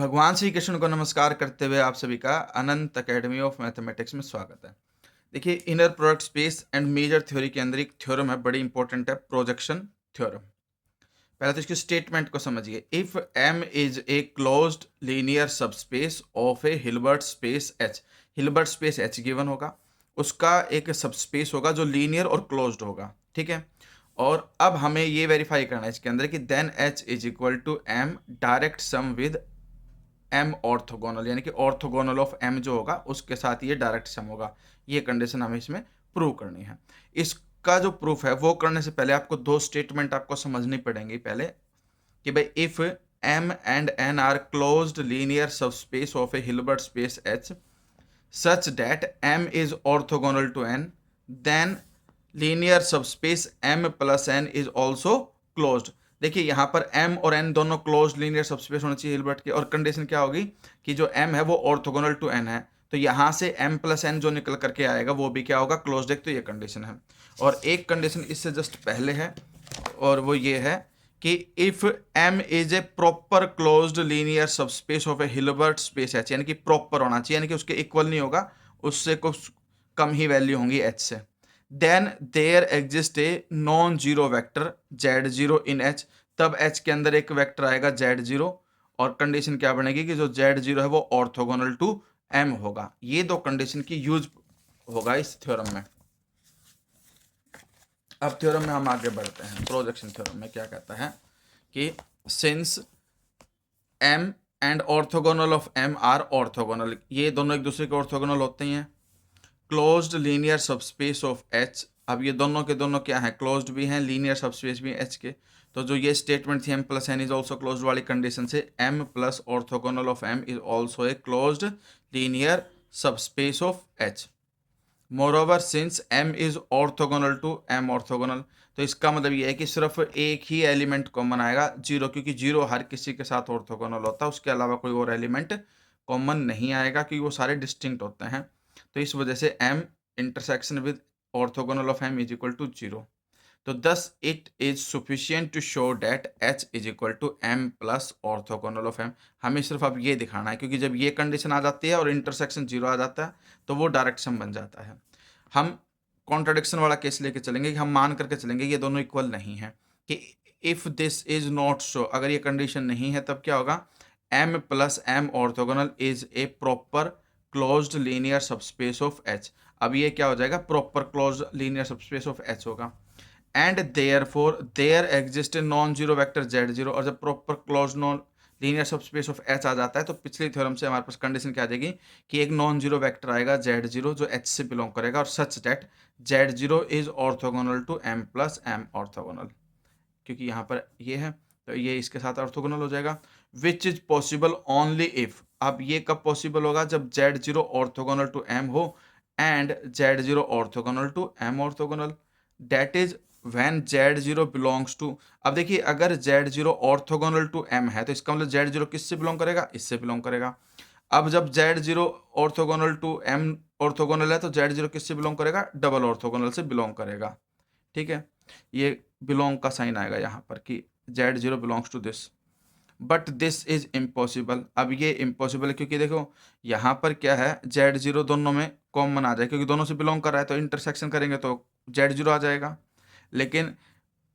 भगवान श्री कृष्ण को नमस्कार करते हुए आप सभी का अनंत अकेडमी ऑफ मैथमेटिक्स में स्वागत है। देखिए, inner product space and measure theory के अंदर एक थ्योरम है, बड़ी इंपॉर्टेंट है, प्रोजेक्शन थ्योरम। पहले तो इसके स्टेटमेंट को समझिए। If M is a closed linear subspace of a Hilbert space H, Hilbert space H given होगा, उसका एक सबस्पेस होगा जो लीनियर और क्लोज्ड होगा, ठीक है। और अब हमें ये वेरीफाई करना है इसके अंदर कि then H is equal to M direct sum with M orthogonal, यानी कि ऑर्थोगोनल ऑफ एम जो होगा उसके साथ ये डायरेक्ट सम होगा। ये कंडीशन हमें इसमें प्रूव करनी है। इसका जो प्रूफ है वो करने से पहले आपको दो स्टेटमेंट आपको समझनी पड़ेंगी पहले, कि भाई if M and N are closed linear subspace of a Hilbert space H such that m is orthogonal to n, then linear subspace m plus n is also closed। देखिए यहाँ पर m और n दोनों closed linear subspace होना चाहिए Hilbert के, और condition क्या होगी कि जो m है वो ऑर्थोगोनल टू n है, तो यहाँ से m प्लस n जो निकल करके आएगा वो भी क्या होगा, क्लोज्ड। एक तो ये कंडीशन है, और एक कंडीशन इससे जस्ट पहले है, और वो ये है कि if m is a proper closed linear subspace of a Hilbert space h, यानी कि प्रॉपर होना चाहिए, यानी कि उसके इक्वल नहीं होगा, उससे कुछ कम ही वैल्यू होंगी h से। Then there exist a non zero vector z0 in h, तब h के अंदर एक वेक्टर आएगा z0, और कंडीशन क्या बनेगी कि जो z0 है वो ऑर्थोगोनल टू m होगा। ये दो कंडीशन की यूज होगा इस थ्योरम में। अब थ्योरम में हम आगे बढ़ते हैं। प्रोजेक्शन थ्योरम में क्या कहता है कि since m and orthogonal of m are orthogonal, ये दोनों एक दूसरे के ऑर्थोगोनल होते हैं, closed linear subspace of h, अब ये दोनों के दोनों क्या है, क्लोज्ड भी हैं, लीनियर सबस्पेस भी h के, तो जो ये स्टेटमेंट थी m plus n is also closed वाली कंडीशन से m plus orthogonal of m is also a closed linear subspace of h। Moreover since m is orthogonal to m orthogonal, तो इसका मतलब ये है कि सिर्फ एक ही एलिमेंट कॉमन आएगा, जीरो, क्योंकि जीरो हर किसी के साथ ऑर्थोगोनल होता है, उसके अलावा कोई और एलिमेंट कॉमन नहीं आएगा क्योंकि वो सारे डिस्टिंक्ट होते हैं। तो इस वजह से m intersection with orthogonal of m is equal to zero. तो thus it is sufficient to show that h is equal to m plus orthogonal of m। हमें सिर्फ अब ये दिखाना है, क्योंकि जब ये कंडीशन आ जाती है और इंटरसेक्शन जीरो आ जाता है तो वो डायरेक्ट सम बन जाता है। हम कॉन्ट्राडिक्शन वाला केस लेके चलेंगे कि हम मान करके चलेंगे ये दोनों इक्वल नहीं है, कि if this is not show, अगर ये कंडीशन नहीं है तब क्या होगा, m plus m orthogonal is a proper closed linear subspace of h। अब ये क्या हो जाएगा, proper closed linear subspace of h होगा। And therefore there exist a non zero vector z0, और जब proper closed non linear subspace of h आ जाता है तो पिछली थ्योरम से हमारे पास कंडीशन क्या आ जाएगी कि एक नॉन जीरो वेक्टर आएगा z0 जो h से बिलोंग करेगा, और such that z0 is orthogonal to m plus m orthogonal, क्योंकि यहाँ पर ये है तो ये इसके साथ ऑर्थोगोनल हो जाएगा। Which is possible only if, अब ये कब पॉसिबल होगा, जब z0 ऑर्थोगोनल टू m हो and z0 orthogonal to m orthogonal, that is when z0 belongs to. अब देखिए, अगर z0 ऑर्थोगोनल टू m है तो इसका मतलब z0 किससे बिलोंग करेगा, इससे बिलोंग करेगा। अब जब z0 orthogonal to m orthogonal है तो z0 किससे बिलोंग करेगा, डबल ऑर्थोगोनल से बिलोंग करेगा, ठीक है। ये बिलोंग का साइन आएगा यहाँ पर कि z0 belongs to this, but this is impossible. अब ये इम्पॉसिबल है क्योंकि देखो यहाँ पर क्या है, z0 दोनों में कॉमन आ जाए, क्योंकि दोनों से बिलोंग कर रहा है तो इंटरसेक्शन करेंगे तो z0 आ जाएगा। लेकिन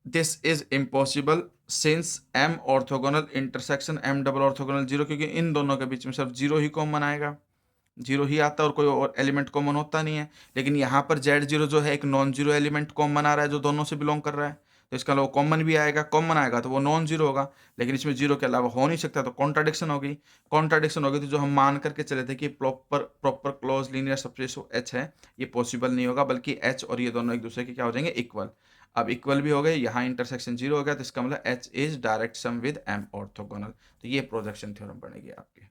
this is impossible since m orthogonal intersection m double orthogonal zero, क्योंकि इन दोनों के बीच में सिर्फ जीरो ही कॉमन आएगा, जीरो ही आता है और कोई और एलिमेंट कॉमन होता नहीं है। लेकिन यहाँ पर z0 जो है एक नॉन जीरो एलिमेंट कॉमन आ रहा है जो दोनों से बिलोंग कर रहा है, तो इसका अलावा कॉमन भी आएगा, कॉमन आएगा तो वो नॉन जीरो होगा, लेकिन इसमें जीरो के अलावा हो नहीं सकता, तो कॉन्ट्राडिक्शन होगी। कॉन्ट्राडिक्शन होगी तो जो हम मान करके चले थे कि proper close linear subspace h है, ये पॉसिबल नहीं होगा, बल्कि h और ये दोनों एक दूसरे के क्या हो जाएंगे, इक्वल। अब इक्वल भी हो गए, यहाँ इंटरसेक्शन जीरो हो गया, तो इसका मतलब h is direct sum with m orthogonal. तो ये प्रोजेक्शन थ्योरम बनेगी आपकी।